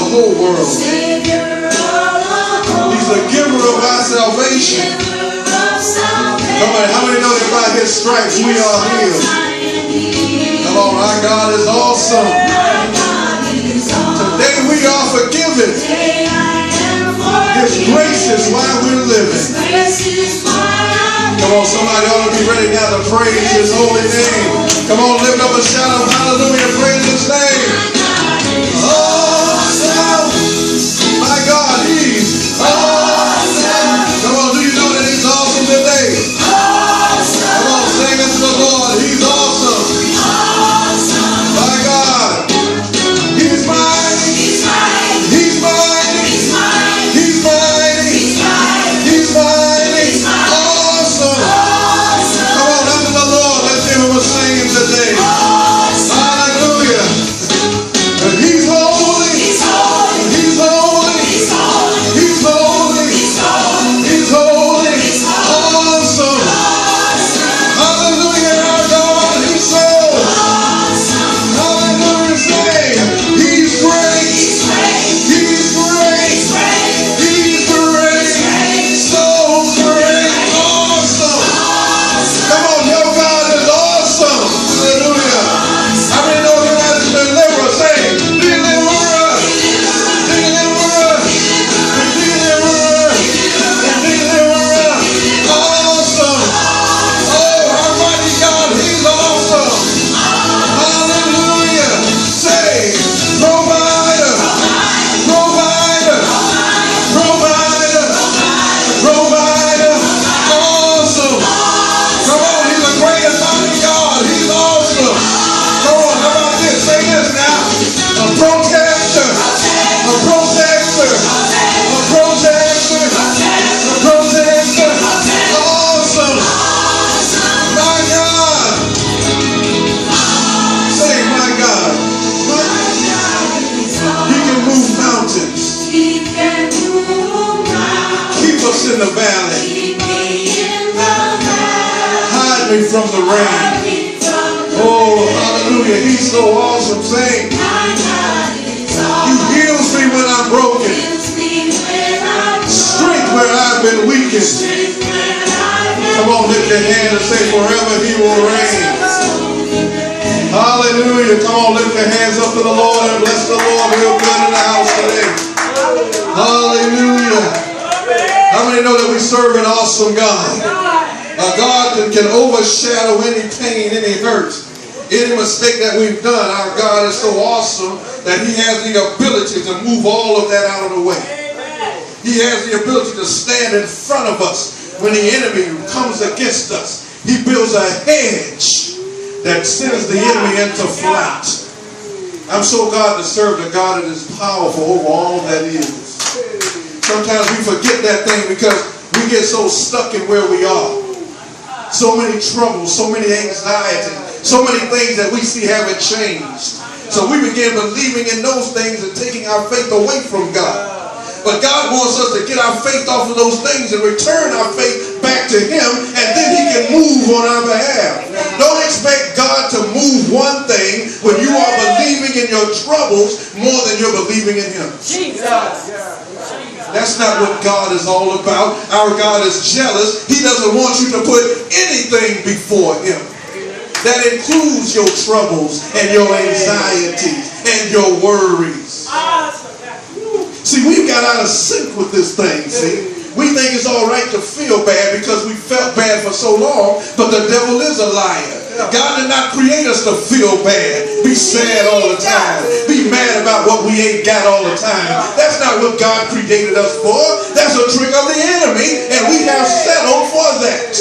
whole world. He's the giver of our salvation. Come on, how many know that by his stripes we are healed? Come on, our God is awesome. Today we are forgiven. His grace is why we're living. Come on, somebody ought to be ready now to praise his holy name. Come on, lift up a shout of hallelujah, praise his name. Awesome. My God, he's awesome. Come on, do you know that he's awesome today? Come on, sing unto the Lord, he's awesome. My God, he's mighty. He's mighty. He's mighty. He's mighty. He's mighty. Awesome. Come on, unto the Lord, let's give him a sing today. Hallelujah. He's holy. He's holy. He's holy. He's holy. He's holy. Awesome. Hallelujah, our God. He's so. Hallelujah, say. He's great. He's great. He's great. So great. Awesome. Come on, your God is awesome. Hallelujah. How many know you are the deliverer? Say, deliverer. Deliverer. Deliverer. Deliverer. Awesome. Oh, almighty God, he's awesome. Hallelujah. Say, provider. Provider. Provider. Provider. Awesome. Come on, he's a great and mighty God. He's awesome. Come on, how about this? Say this now. A protector. A protector. A protector. A protector. Awesome. My God. Say, my God. He can move mountains. Keep us in the valley. Hide me from the rain. Oh, hallelujah. He's so awesome. Say, he heals me when I'm broken. Strength where I've been weakened. Come on, lift your hand and say, forever he will reign. Hallelujah. Come on, lift your hands up to the Lord and bless the Lord real good in the house today. Hallelujah. How many know that we serve an awesome God? A God that can overshadow any pain, any hurt, any mistake that we've done. Our God is so awesome that he has the ability to move all of that out of the way. He has the ability to stand in front of us when the enemy comes against us. He builds a hedge that sends the enemy into flight. I'm so glad to serve the God that is powerful over all that is. Sometimes we forget that thing because we get so stuck in where we are. So many troubles, so many anxiety, so many things that we see haven't changed. So we begin believing in those things and taking our faith away from God. But God wants us to get our faith off of those things and return our faith back to him, and then he can move on our behalf. Don't expect God to move one thing when you are believing in your troubles more than you're believing in him. That's not what God is all about. Our God is jealous. He doesn't want you to put anything before him. That includes your troubles and your anxieties and your worries. See, we got out of sync with this thing, see. We think it's all right to feel bad because we felt bad for so long, but the devil is a liar. God did not create us to feel bad, be sad all the time, be mad about what we ain't got all the time. That's not what God created us for. That's a trick of the enemy, and we have settled for that.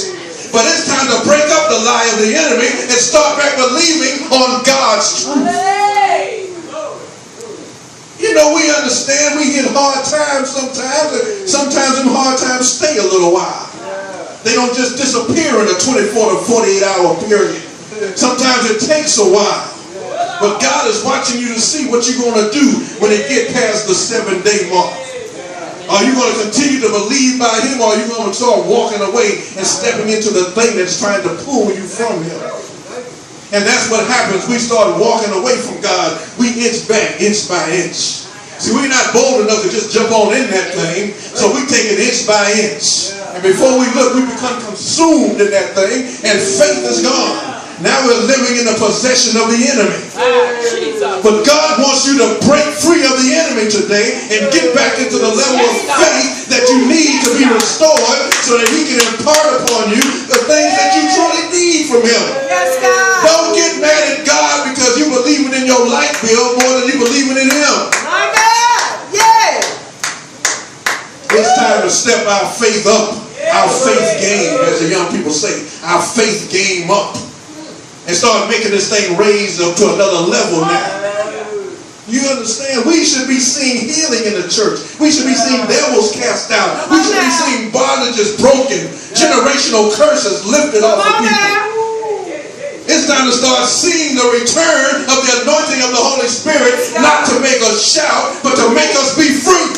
But it's time to break up the lie of the enemy and start back believing on God's truth. You know, we understand we hit hard times sometimes, and sometimes them hard times stay a little while. They don't just disappear in a 24 to 48 hour period. Sometimes it takes a while. But God is watching you to see what you're going to do when it get past the 7-day mark. Are you going to continue to believe by him, or are you going to start walking away and stepping into the thing that's trying to pull you from him? And that's what happens. We start walking away from God. We inch back, inch by inch. See, we're not bold enough to just jump on in that thing, so we take it inch by inch. And before we look, we become consumed in that thing, and faith is gone. Now we're living in the possession of the enemy. But God wants you to break free of the enemy today and get back into the level of faith that you need to be restored so that he can impart upon you the things that you truly need from him. Don't get mad at God because you believing in your light bill more than you believing in him. My God, yeah. It's time to step our faith up, our faith game, as the young people say, our faith game up. And start making this thing raise up to another level now. You understand? We should be seeing healing in the church. We should be seeing devils cast out. We should be seeing bondages broken, generational curses lifted off of people. It's time to start seeing the return of the anointing of the Holy Spirit, not to make us shout, but to make us be free.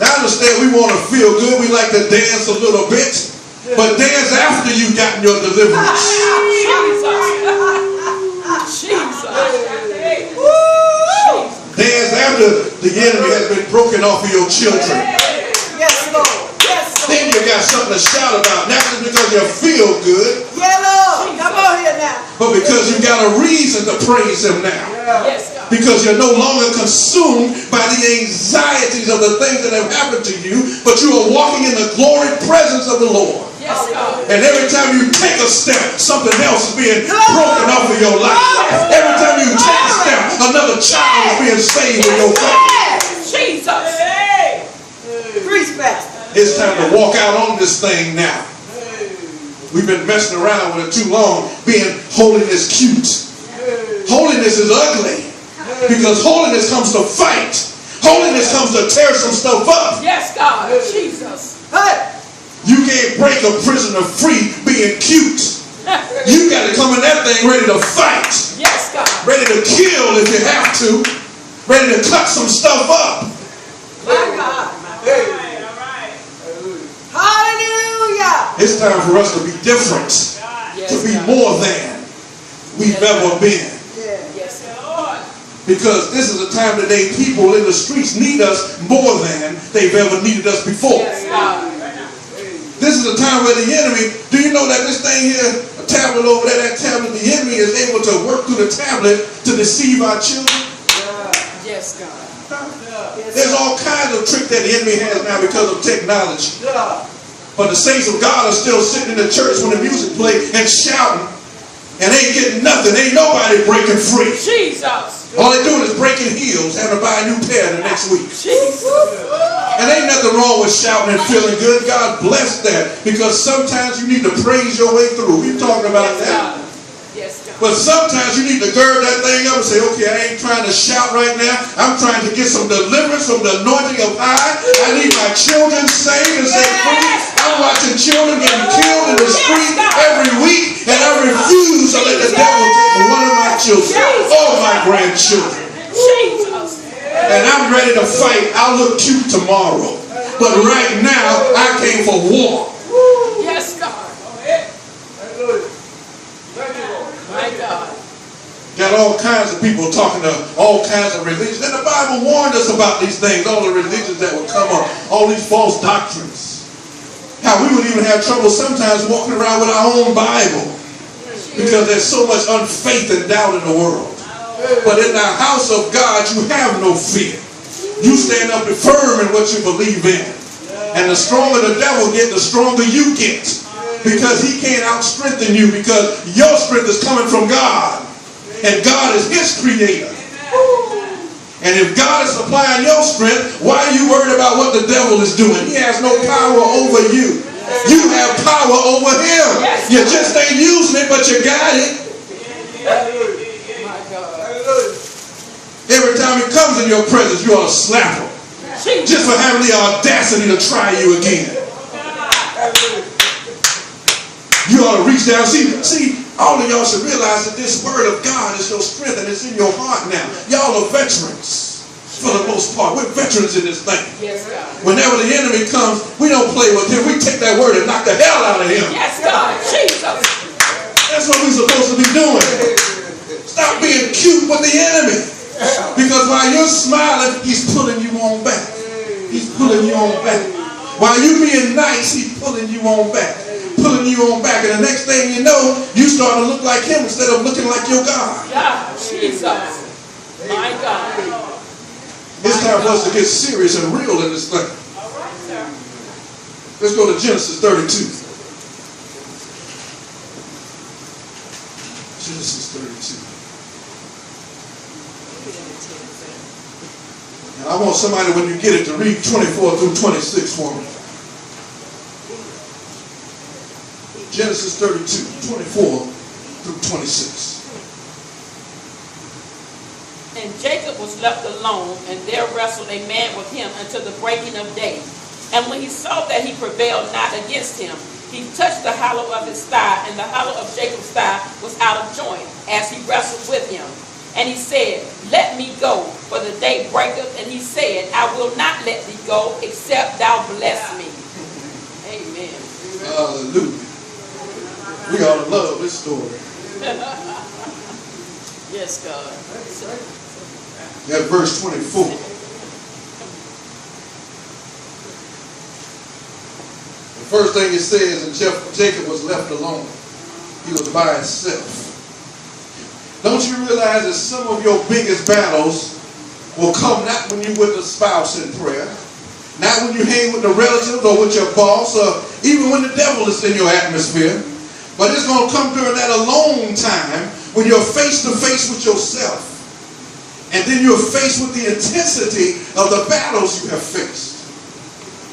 Now I understand we want to feel good. We like to dance a little bit. But dance after you got your deliverance. Dance after the enemy has been broken off of your children. Yes, Lord. Yes, Lord. Then you got something to shout about. Not just because you feel good. Yeah, Lord. Come on here now. But because you got a reason to praise him now. Yes, God. Because you're no longer consumed by the anxieties of the things that have happened to you, but you are walking in the glory presence of the Lord. Yes, God. And every time you take a step, something else is being broken off of your life. Every time you take a step, another child is being saved in your family. Jesus. It's time to walk out on this thing now. We've been messing around with it too long, being holiness cute. Holiness is ugly because holiness comes to fight. Holiness comes to tear some stuff up. Yes, God. Jesus. Hey. You can't break a prisoner free being cute. You got to come in that thing ready to fight. Yes, God. Ready to kill if you have to. Ready to cut some stuff up. My God. Hey. All right. Hallelujah. It's time for us to be different. Yes, to be more than we've ever been. Yes, Lord. Because this is a time today people in the streets need us more than they've ever needed us before. Yes, God. This is a time where the enemy, do you know that this thing here, a tablet over there, that tablet, the enemy is able to work through the tablet to deceive our children? Yes, God. There's all kinds of tricks that the enemy has now because of technology. But the saints of God are still sitting in the church when the music plays and shouting and ain't getting nothing. Ain't nobody breaking free. Jesus. All they doing is breaking heels, having to buy a new pair the next week. Jesus. And ain't nothing wrong with shouting and feeling good. God bless that. Because sometimes you need to praise your way through. We're talking about that. Yes, God. But sometimes you need to gird that thing up and say, okay, I ain't trying to shout right now. I'm trying to get some deliverance from the anointing of high. I need my children saved and set free. I'm watching children getting killed in the street every week, and I refuse to let the devil take one of my children or my grandchildren. Jesus. And I'm ready to fight. I'll look cute tomorrow. But right now, I came for war. Yes, God. My God. Got all kinds of people talking to all kinds of religions. And the Bible warned us about these things, all the religions that would come up, all these false doctrines. How we would even have trouble sometimes walking around with our own Bible because there's so much unfaith and doubt in the world. But in the house of God, you have no fear. You stand up firm in what you believe in. And the stronger the devil gets, the stronger you get. Because he can't out-strengthen you, because your strength is coming from God. And God is his creator. And if God is supplying your strength, why are you worried about what the devil is doing? He has no power over you. You have power over him. You just ain't using it, but you got it. Every time he comes in your presence, you ought to slap him. Just for having the audacity to try you again. You ought to reach down. See, all of y'all should realize that this word of God is your strength and it's in your heart now. Y'all are veterans for the most part. We're veterans in this thing. Yes, God. Whenever the enemy comes, we don't play with him. We take that word and knock the hell out of him. Yes, God. Jesus. That's what we're supposed to be doing. Stop being cute with the enemy. Because while you're smiling, he's pulling you on back. He's pulling you on back. While you being nice, he's pulling you on back. Pulling you on back. And the next thing you know, you start to look like him instead of looking like your God. Yeah, Jesus. My God. It's time for us to get serious and real in this thing. All right, sir. Let's go to Genesis 32. Genesis 32. And I want somebody, when you get it, to read 24 through 26 for me. Genesis 32, 24 through 26. And Jacob was left alone, and there wrestled a man with him until the breaking of day. And when he saw that he prevailed not against him, he touched the hollow of his thigh, and the hollow of Jacob's thigh was out of joint, as he wrestled with him. And he said, let me go, for the day breaketh. And he said, I will not let thee go, except thou bless me. Amen. Hallelujah. We ought to love this story. Yes, God. At verse 24. The first thing it says, and Jacob was left alone. He was by himself. Don't you realize that some of your biggest battles will come not when you're with a spouse in prayer, not when you hang with the relatives or with your boss, or even when the devil is in your atmosphere, but it's going to come during that alone time when you're face to face with yourself. And then you're faced with the intensity of the battles you have faced.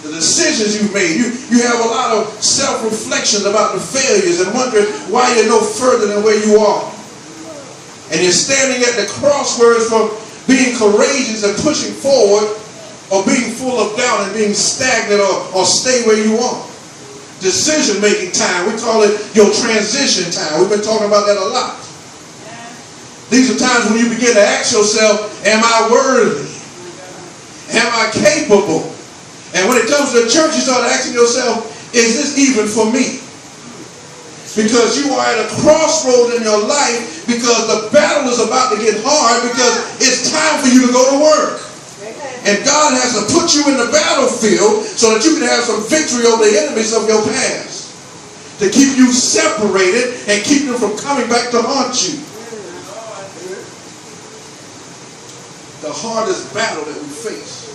The decisions you've made. You have a lot of self-reflections about the failures and wondering why you're no further than where you are. And you're standing at the crossroads from being courageous and pushing forward, or being full of doubt and being stagnant, or stay where you are. Decision-making time. We call it your transition time. We've been talking about that a lot. These are times when you begin to ask yourself, am I worthy? Am I capable? And when it comes to the church, you start asking yourself, is this even for me? Because you are at a crossroad in your life, because the battle is about to get hard, because it's time for you to go to work. And God has to put you in the battlefield so that you can have some victory over the enemies of your past, to keep you separated and keep them from coming back to haunt you. The hardest battle that we face,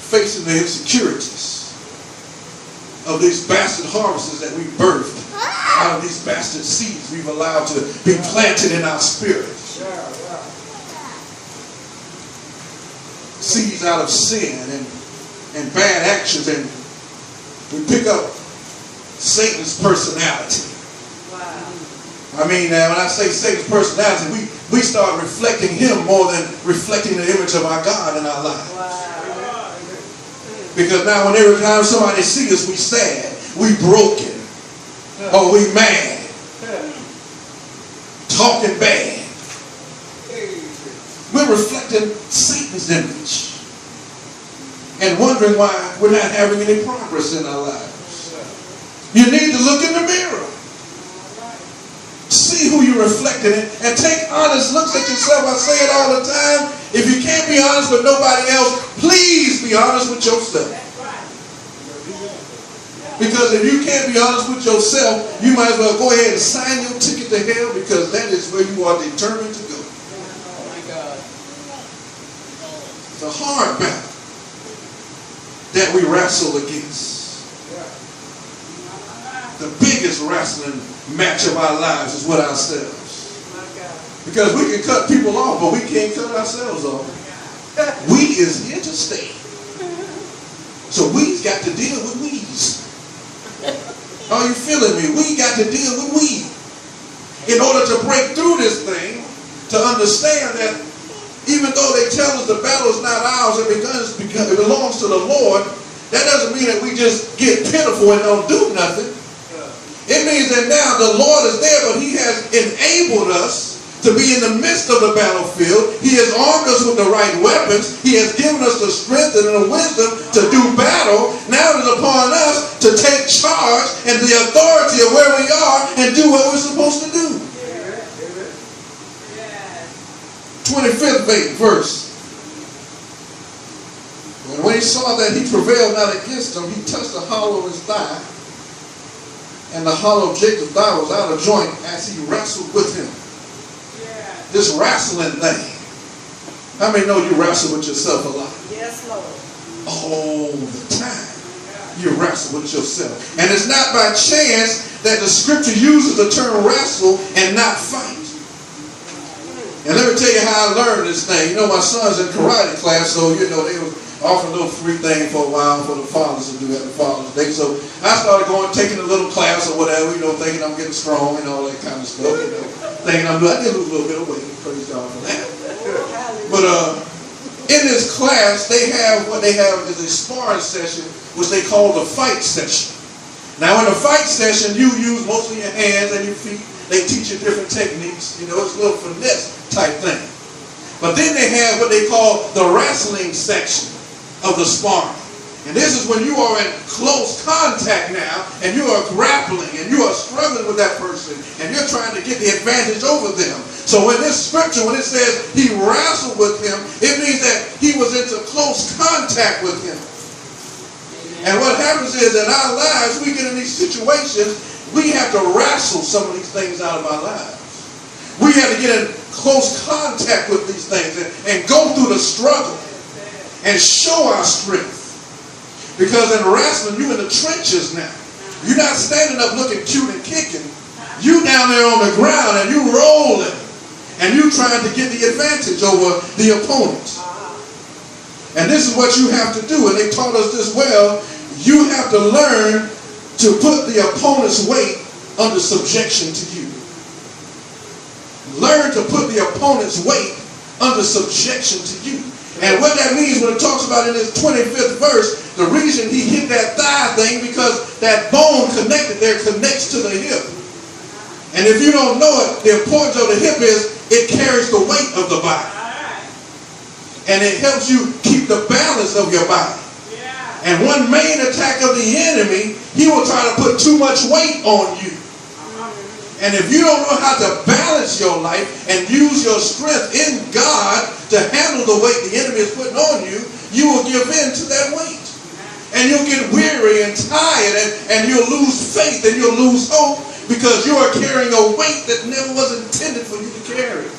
facing the insecurities of these bastard harvests that we birthed out of these bastard seeds we've allowed to be planted in our spirit. Seeds out of sin and bad actions, and we pick up Satan's personality. I mean, when I say Satan's personality, we start reflecting him more than reflecting the image of our God in our lives. Because now when every time somebody sees us, we sad, we broken, or we mad, talking bad. We're reflecting Satan's image and wondering why we're not having any progress in our lives. You need to look in the mirror. See who you're reflecting in, and take honest looks at yourself. I say it all the time. If you can't be honest with nobody else, please be honest with yourself. Because if you can't be honest with yourself, you might as well go ahead and sign your ticket to hell, because that is where you are determined to go. Oh my God. It's a hard battle that we wrestle against. The biggest wrestling match of our lives is with ourselves. Because we can cut people off, but we can't cut ourselves off. We is here to stay. So we's got to deal with we's. Are you feeling me? We got to deal with we. In order to break through this thing, to understand that even though they tell us the battle is not ours, it belongs to the Lord, that doesn't mean that we just get pitiful and don't do nothing. It means that now the Lord is there, but he has enabled us to be in the midst of the battlefield. He has armed us with the right weapons. He has given us the strength and the wisdom to do battle. Now it is upon us to take charge and the authority of where we are and do what we're supposed to do. 25th 8th verse. And when he saw that he prevailed not against him, he touched the hollow of his thigh, and the hollow of Jacob's thigh was out of joint as he wrestled with him. Yeah. This wrestling thing. How many know you wrestle with yourself a lot? Yes, Lord. All the time. You wrestle with yourself. And it's not by chance that the scripture uses the term wrestle and not fight. And let me tell you how I learned this thing. You know, my son's in karate class, so, you know, they were offering a little free thing for a while for the fathers to do at the Father's Day. So I started going, taking a little class or whatever, you know, thinking I'm getting strong and all that kind of stuff, you know. Thinking I did lose a little bit of weight. Praise God for that. But in this class, they have what they have is a sparring session, which they call the fight session. Now, in the fight session, you use mostly your hands and your feet. They teach you different techniques. You know, it's a little finesse type thing. But then they have what they call the wrestling section of the sparring. And this is when you are in close contact now, and you are grappling, and you are struggling with that person, and you're trying to get the advantage over them. So in this scripture, when it says he wrestled with him, it means that he was into close contact with him. And what happens is in our lives, we get in these situations, we have to wrestle some of these things out of our lives. We have to get in close contact with these things and go through the struggle and show our strength. Because in wrestling, you're in the trenches now. You're not standing up looking cute and kicking. You down there on the ground and you rolling. And you trying to get the advantage over the opponent. And this is what you have to do. And they taught us this well. You have to learn to put the opponent's weight under subjection to you. Learn to put the opponent's weight under subjection to you. And what that means when it talks about in this 25th verse, the reason he hit that thigh thing, because that bone connected there connects to the hip. And if you don't know it, the importance of the hip is it carries the weight of the body. And it helps you keep the balance of your body. And one main attack of the enemy, he will try to put too much weight on you. And if you don't know how to balance your life and use your strength in God to handle the weight the enemy is putting on you, you will give in to that weight. And you'll get weary and tired, and you'll lose faith and you'll lose hope because you are carrying a weight that never was intended for you to carry.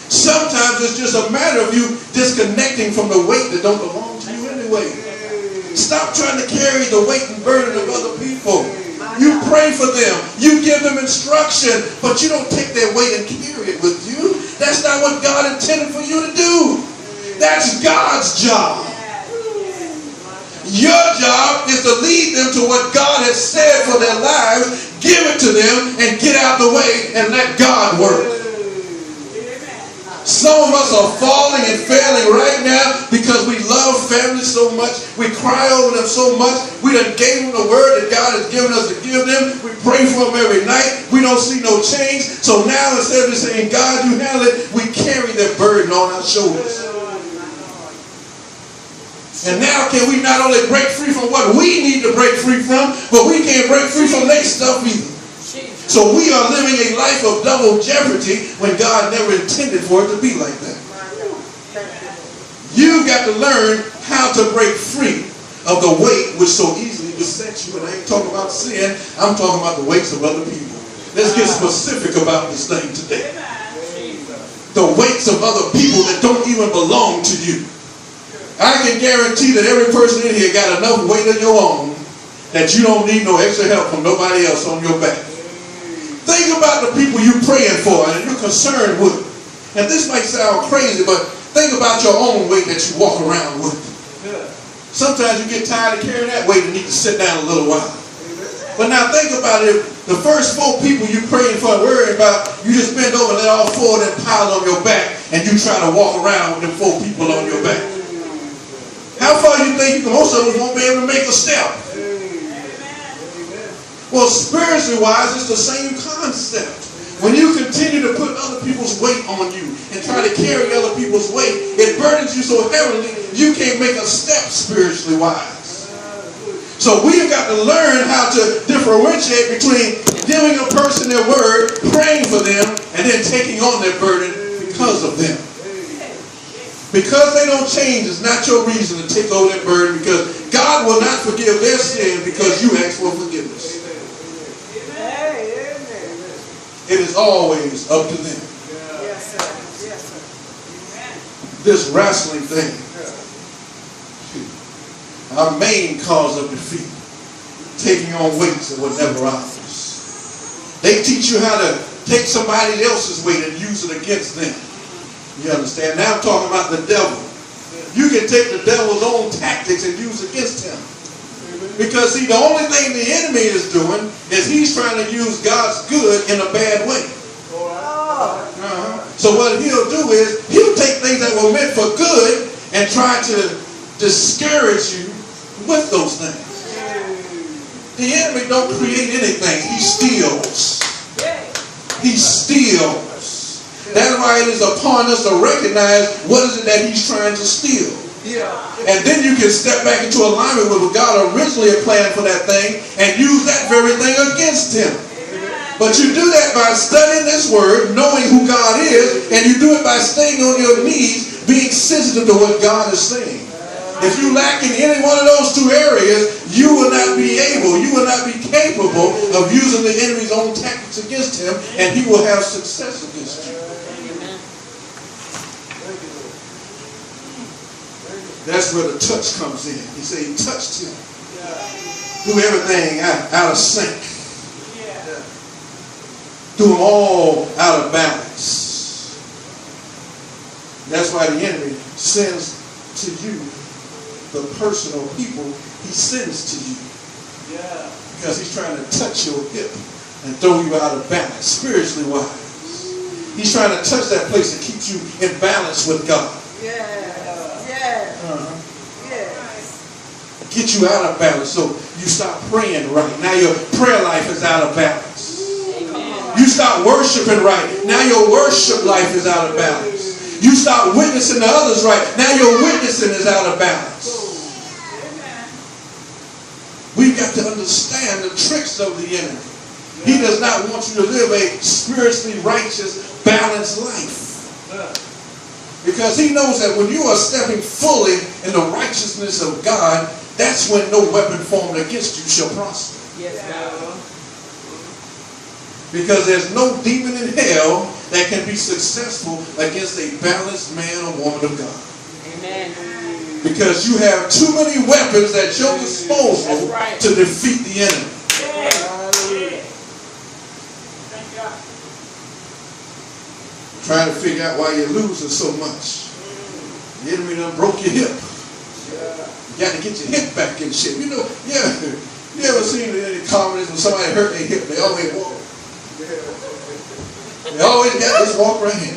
Sometimes it's just a matter of you disconnecting from the weight that don't belong to you anyway. Stop trying to carry the weight and burden of other people. You pray for them. You give them instruction, but you don't take their weight and carry it with you. That's not what God intended for you to do. That's God's job. Your job is to lead them to what God has said for their lives. Give it to them and get out the way and let God work. Some of us are falling and failing right now because we love family so much. We cry over them so much. We done gave them the word that God has given us to give them. We pray for them every night. We don't see no change. So now instead of just saying, God, you handle it, we carry that burden on our shoulders. And now can we not only break free from what we need to break free from, but we can't break free from their stuff either. So we are living a life of double jeopardy when God never intended for it to be like that. You've got to learn how to break free of the weight which so easily besets you. And I ain't talking about sin. I'm talking about the weights of other people. Let's get specific about this thing today. The weights of other people that don't even belong to you. I can guarantee that every person in here got enough weight of your own that you don't need no extra help from nobody else on your back. Think about the people you're praying for and you're concerned with. And this might sound crazy, but think about your own weight that you walk around with. Sometimes you get tired of carrying that weight and need to sit down a little while. But now think about it. The first 4 people you're praying for and worrying about, you just bend over and let all 4 of them pile on your back and you try to walk around with them 4 people on your back. How far do you think most of us won't be able to make a step? Well, spiritually wise, it's the same concept. When you continue to put other people's weight on you and try to carry other people's weight, it burdens you so heavily you can't make a step spiritually wise. So we've got to learn how to differentiate between giving a person their word, praying for them, and then taking on their burden because of them. Because they don't change is not your reason to take over that burden, because God will not forgive their sin because you ask for forgiveness. It is always up to them. Yes, sir. Yes, sir. This wrestling thing, our main cause of defeat, taking on weights that were never ours. They teach you how to take somebody else's weight and use it against them. You understand? Now I'm talking about the devil. You can take the devil's own tactics and use against him. Because see, the only thing the enemy is doing is he's trying to use God's good in a bad way. So what he'll do is he'll take things that were meant for good and try to discourage you with those things. The enemy don't create anything. He steals. He steals. That's why it is upon us to recognize what is it that he's trying to steal. And then you can step back into alignment with what God originally had planned for that thing and use that very thing against him. But you do that by studying this word, knowing who God is, and you do it by staying on your knees, being sensitive to what God is saying. If you lack in any one of those two areas, you will not be able, you will not be capable of using the enemy's own tactics against him, and he will have success against you. That's where the touch comes in. He said he touched him. Threw everything out of sync. Threw them all out of balance. That's why the enemy sends to you the person or people he sends to you. Because he's trying to touch your hip and throw you out of balance, spiritually wise. He's trying to touch that place that keeps you in balance with God. Get you out of balance so you stop praying right. Now your prayer life is out of balance. You stop worshiping right. Now your worship life is out of balance. You stop witnessing to others right. Now your witnessing is out of balance. We've got to understand the tricks of the enemy. He does not want you to live a spiritually righteous, balanced life. Because he knows that when you are stepping fully in the righteousness of God, that's when no weapon formed against you shall prosper. Because there's no demon in hell that can be successful against a balanced man or woman of God. Amen. Because you have too many weapons at your disposal to defeat the enemy. Trying to figure out why you're losing so much. The enemy done broke your hip. You got to get your hip back in shape. You know, you ever seen any comedies when somebody hurt their hip, they always walk. They always got this walk right here.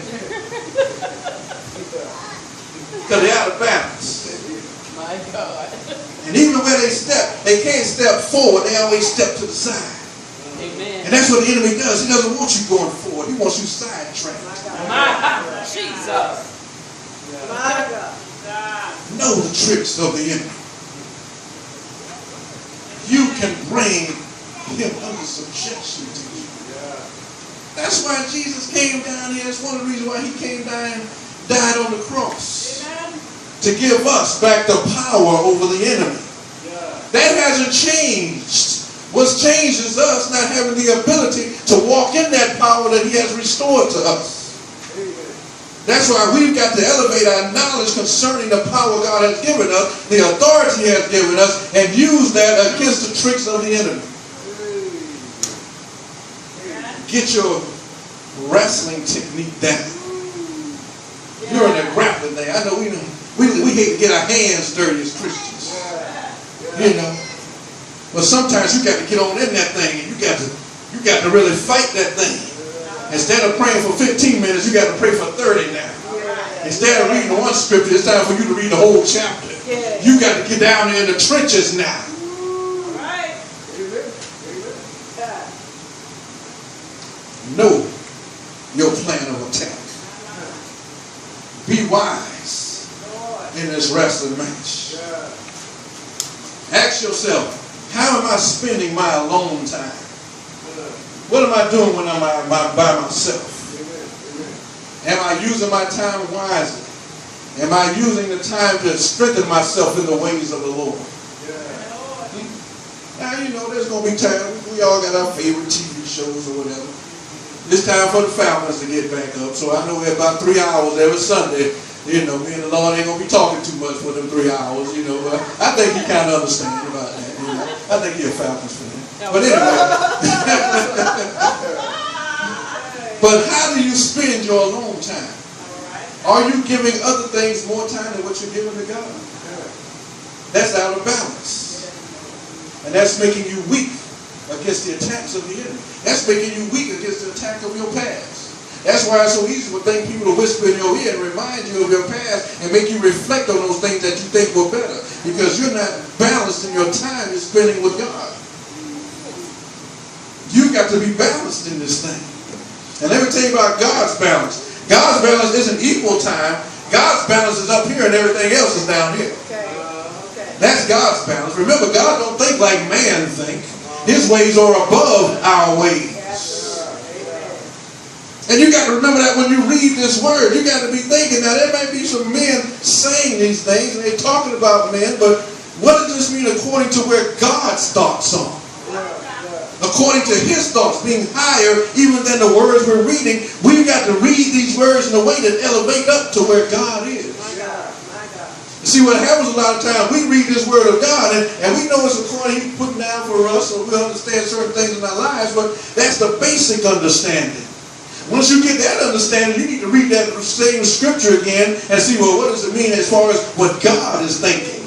Because they're out of balance. My God. And even when they step, they can't step forward, they always step to the side. Amen. And that's what the enemy does. He doesn't want you going forward. He wants you sidetracked. My Jesus. My God. Know the tricks of the enemy. You can bring him under subjection to you. That's why Jesus came down here. That's one of the reasons why he came down and died on the cross. To give us back the power over the enemy. That hasn't changed. What's changed is us not having the ability to walk in that power that he has restored to us. That's why we've got to elevate our knowledge concerning the power God has given us, the authority he has given us, and use that against the tricks of the enemy. Get your wrestling technique down. You're in a grappling thing. I know we hate to get our hands dirty as Christians. You know. But sometimes you got to get on in that thing and you got to really fight that thing. Instead of praying for 15 minutes, you got to pray for 30 now. Instead of reading one scripture, it's time for you to read the whole chapter. You got to get down there in the trenches now. Know your plan of attack. Be wise in this wrestling match. Ask yourself, how am I spending my alone time? What am I doing when I'm by myself? Am I using my time wisely? Am I using the time to strengthen myself in the ways of the Lord? Now, you know, there's going to be times, we all got our favorite TV shows or whatever. It's time for the families to get back up. So I know we're about 3 hours every Sunday. You know, me and the Lord ain't going to be talking too much for them 3 hours, you know. I think he kind of understands about that, you know. I think he's a Falcons fan. But anyway. But how do you spend your alone time? Are you giving other things more time than what you're giving to God? That's out of balance. And that's making you weak against the attacks of the enemy. That's making you weak against the attack of your past. That's why it's so easy for people to whisper in your ear and remind you of your past and make you reflect on those things that you think were better. Because you're not balanced in your time you're spending with God. You've got to be balanced in this thing. And let me tell you about God's balance. God's balance isn't equal time. God's balance is up here and everything else is down here. That's God's balance. Remember, God don't think like man think. His ways are above our ways. And you got to remember that when you read this word, you got to be thinking, now there may be some men saying these things, and they're talking about men, but what does this mean according to where God's thoughts are? According to his thoughts being higher even than the words we're reading, we've got to read these words in a way that elevate up to where God is. See, what happens a lot of times, we read this word of God, and we know it's according he's putting down for us, so we understand certain things in our lives, but that's the basic understanding. Once you get that understanding, you need to read that same scripture again and see, well, what does it mean as far as what God is thinking?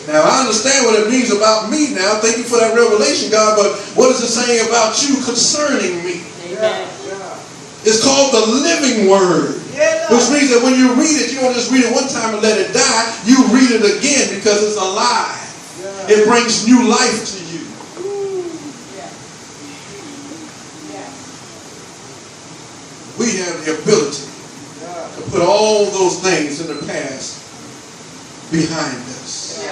Now, I understand what it means about me now. Thank you for that revelation, God, but what is it saying about you concerning me? Amen. It's called the living word. Which means that when you read it, you don't just read it one time and let it die. You read it again because it's alive. It brings new life to you. We have the ability to put all those things in the past behind us.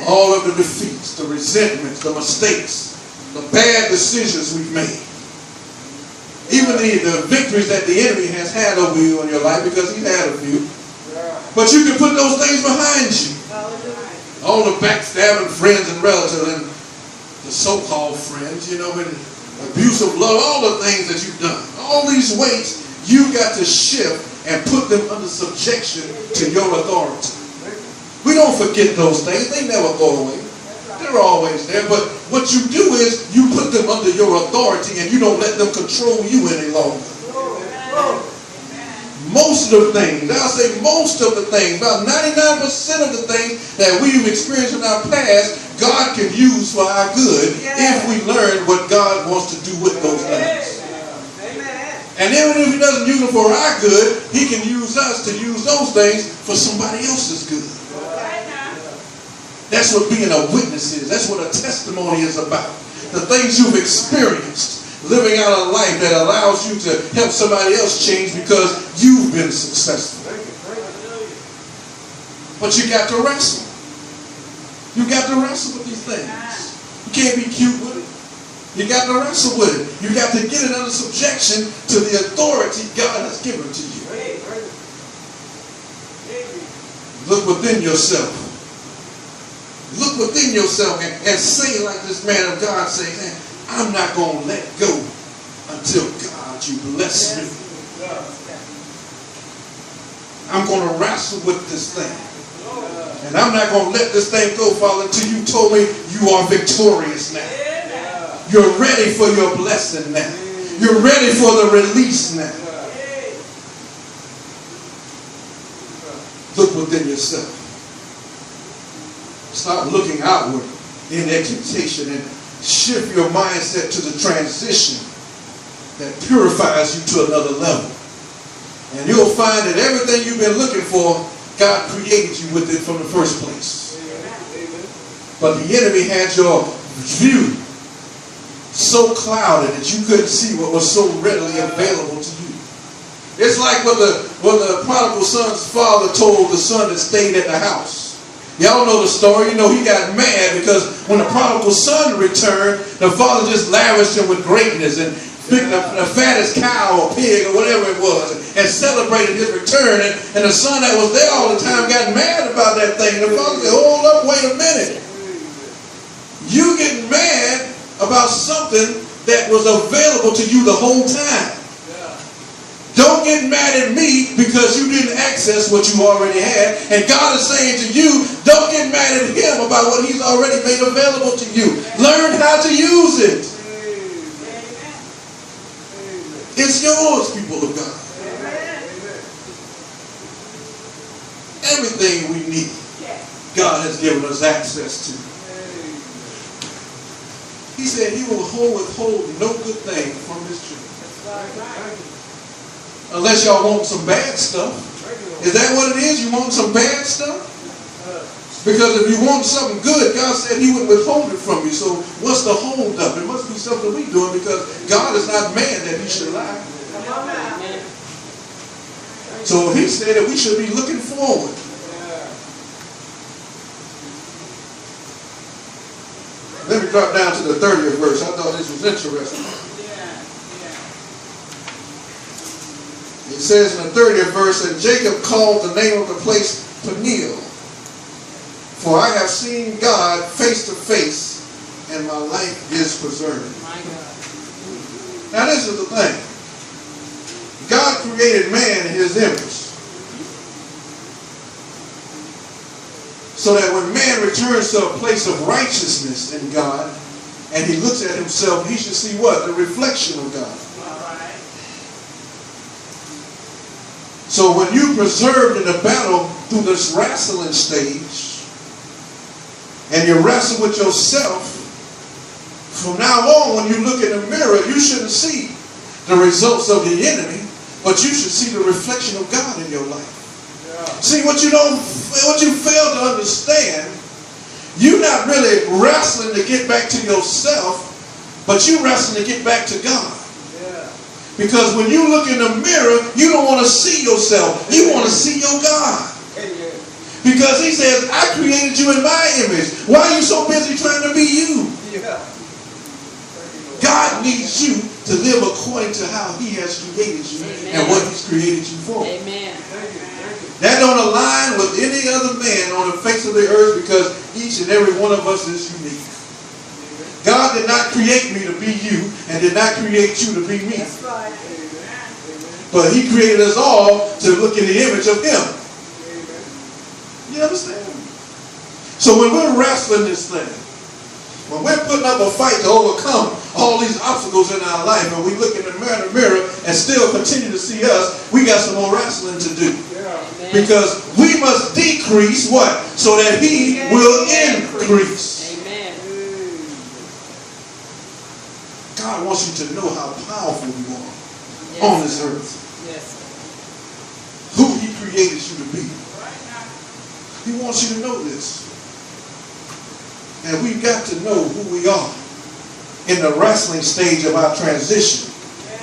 All of the defeats, the resentments, the mistakes, the bad decisions we've made. Even the victories that the enemy has had over you in your life, because he's had a few. But you can put those things behind you. All the backstabbing friends and relatives and the so-called friends, you know, and abuse of love, all the things that you've done. All these weights, you've got to shift and put them under subjection to your authority. We don't forget those things. They never go away. They're always there, but what you do is you put them under your authority and you don't let them control you any longer. Most of the things, I'll say most of the things, about 99% of the things that we've experienced in our past, God can use for our good if we learn what God wants to do with those things. And even if he doesn't use them for our good, he can use us to use those things for somebody else's good. That's what being a witness is. That's what a testimony is about. The things you've experienced, living out a life that allows you to help somebody else change because you've been successful. But you got to wrestle. You got to wrestle with these things. You can't be cute with it. You got to wrestle with it. You got to get it under subjection to the authority God has given to you. Look within yourself. Look within yourself and say like this man of God say, man, I'm not going to let go until God, you bless me. I'm going to wrestle with this thing. And I'm not going to let this thing go, Father, until you told me you are victorious now. You're ready for your blessing now. You're ready for the release now. Look within yourself. Stop looking outward in expectation and shift your mindset to the transition that purifies you to another level. And you'll find that everything you've been looking for, God created you with it from the first place. But the enemy had your view so clouded that you couldn't see what was so readily available to you. It's like what the prodigal son's father told the son that stayed at the house. Y'all know the story. You know, he got mad because when the prodigal son returned, the father just lavished him with greatness and picked the fattest cow or pig or whatever it was and celebrated his return. And the son that was there all the time got mad about that thing. The father said, hold up, wait a minute. You getting mad about something that was available to you the whole time. Don't get mad at me because you didn't access what you already had. And God is saying to you, don't get mad at him about what he's already made available to you. Learn how to use it. It's yours, people of God. Everything we need, God has given us access to. He said he will withhold no good thing from his children. Unless y'all want some bad stuff. Is that what it is? You want some bad stuff? Because if you want something good, God said he would withhold it from you. So what's the hold up? It must be something we doing because God is not man that he should lie. So he said that we should be looking forward. Let me drop down to the 30th verse. I thought this was interesting. It says in the 30th verse, and Jacob called the name of the place Peniel, for I have seen God face to face, and my life is preserved. Now this is the thing. God created man in his image. So that when man returns to a place of righteousness in God, and he looks at himself, he should see what? The reflection of God. So when you preserved in the battle through this wrestling stage, and you wrestle with yourself, from now on when you look in the mirror, you shouldn't see the results of the enemy, but you should see the reflection of God in your life. Yeah. See, what you fail to understand, you're not really wrestling to get back to yourself, but you're wrestling to get back to God. Because when you look in the mirror, you don't want to see yourself. You want to see your God. Because he says, I created you in my image. Why are you so busy trying to be you? God needs you to live according to how he has created you. Amen. And what he's created you for. Amen. That don't align with any other man on the face of the earth because each and every one of us is unique. God did not create me to be you and did not create you to be me. That's right. But he created us all to look in the image of him. You understand? So when we're wrestling this thing, when we're putting up a fight to overcome all these obstacles in our life and we look in the mirror and still continue to see us, we got some more wrestling to do. Yeah. Because we must decrease what? So that he will increase. God wants you to know how powerful you are on this earth. Yes. Who he created you to be. He wants you to know this. And we've got to know who we are in the wrestling stage of our transition.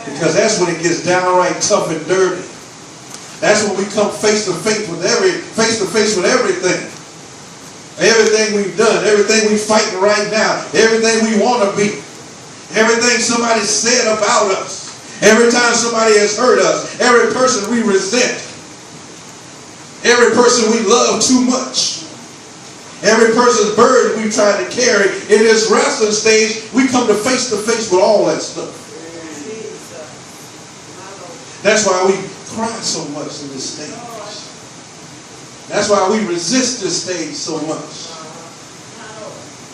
Because that's when it gets downright tough and dirty. That's when we come face to face with everything. Everything we've done, everything we're fighting right now, everything we want to be. Everything somebody said about us. Every time somebody has hurt us. Every person we resent. Every person we love too much. Every person's burden we try to carry. In this wrestling stage, we come to face with all that stuff. That's why we cry so much in this stage. That's why we resist this stage so much.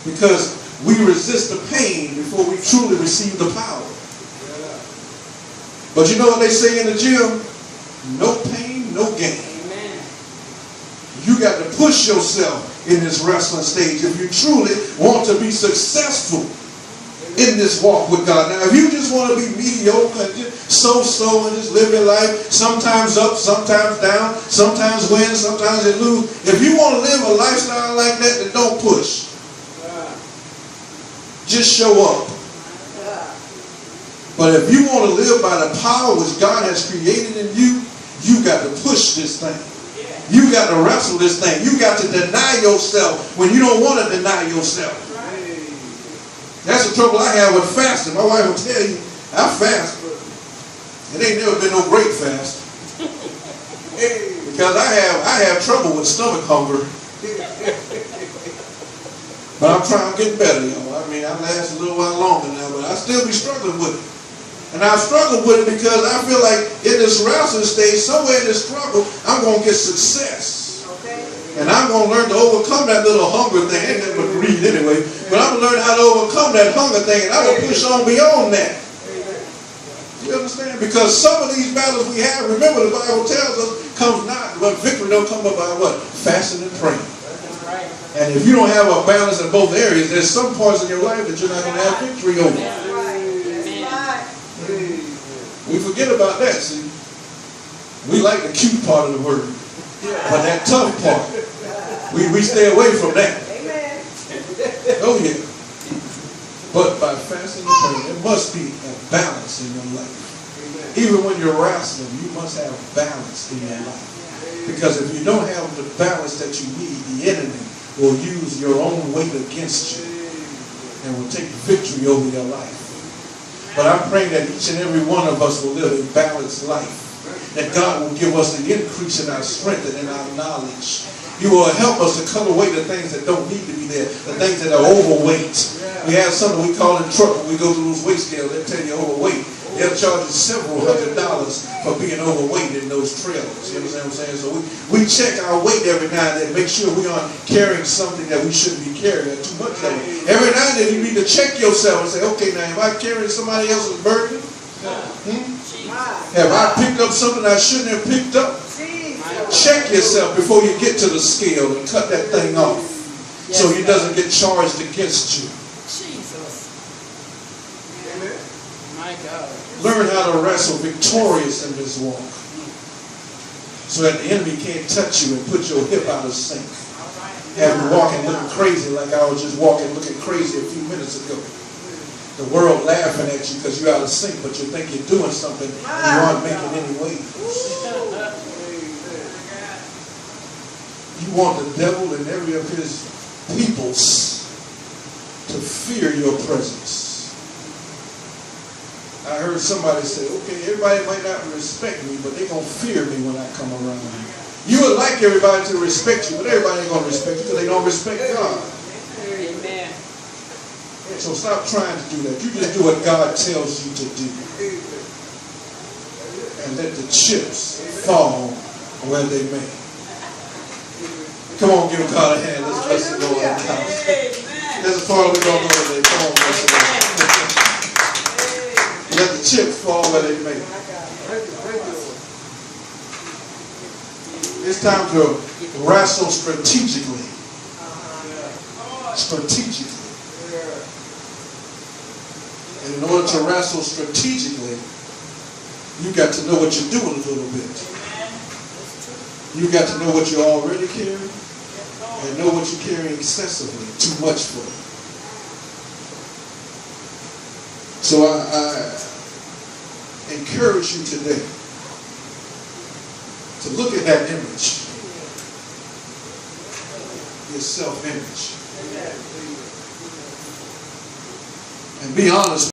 Because we resist the pain before we truly receive the power. But you know what they say in the gym? No pain, no gain. Amen. You got to push yourself in this wrestling stage if you truly want to be successful in this walk with God. Now, if you just want to be mediocre and just so-so and just live your life, sometimes up, sometimes down, sometimes win, sometimes you lose. If you want to live a lifestyle like that, then don't push. Just show up. But if you want to live by the power which God has created in you, you got to push this thing. You got to wrestle this thing. You got to deny yourself when you don't want to deny yourself. That's the trouble I have with fasting. My wife will tell you, I fast, but it ain't never been no great fast. Because I have trouble with stomach hunger. But I'm trying to get better, y'all. I mean, I last a little while longer now, but I still be struggling with it. And I struggle with it because I feel like in this wrestling stage, somewhere in this struggle, I'm going to get success. Okay. And I'm going to learn to overcome that little hunger thing. I ain't never greed anyway. But I'm going to learn how to overcome that hunger thing, and I'm going to push on beyond that. You understand? Because some of these battles we have, remember the Bible tells us, comes not, but victory don't come up by what? Fasting and praying. And if you don't have a balance in both areas, there's some parts in your life that you're not going to have victory over. We forget about that, see. We like the cute part of the word. But that tough part, we stay away from that. Oh yeah. But by fasting and praying, there must be a balance in your life. Even when you're wrestling, you must have balance in your life. Because if you don't have the balance that you need, the enemy will use your own weight against you and will take victory over your life. But I'm praying that each and every one of us will live a balanced life. That God will give us the increase in our strength and in our knowledge. You will help us to cut away the things that don't need to be there, the things that are overweight. We have something we call in truck when we go to those weight scales. They tell you overweight. They'll charge you several $100s for being overweight in those trailers. You understand what I'm saying? So we check our weight every now and then, make sure we aren't carrying something that we shouldn't be carrying, too much of it. Every now and then you need to check yourself and say, okay, now am I carrying somebody else's burden? Have I picked up something I shouldn't have picked up? Check yourself before you get to the scale and cut that thing off so it doesn't get charged against you. Jesus. My God. Learn how to wrestle victorious in this walk so that the enemy can't touch you and put your hip out of sync. Have you walking looking crazy like I was just walking looking crazy a few minutes ago. The world laughing at you because you're out of sync, but you think you're doing something and you aren't making any waves. You want the devil and every of his peoples to fear your presence. I heard somebody say, okay, everybody might not respect me, but they're going to fear me when I come around. You would like everybody to respect you, but everybody ain't going to respect you because they don't respect God. Amen. So stop trying to do that. You just do what God tells you to do. And let the chips fall where they may. Come on, give God a hand. Let's bless the Lord in the house. There's a part we're going to go today. Come on, bless the Lord. Let the chips fall where they may. It's time to wrestle strategically. Strategically. And in order to wrestle strategically, you got to know what you're doing a little bit. You got to know what you already carry and know what you're carrying excessively, too much for. So I encourage you today to look at that image, your self-image, and be honest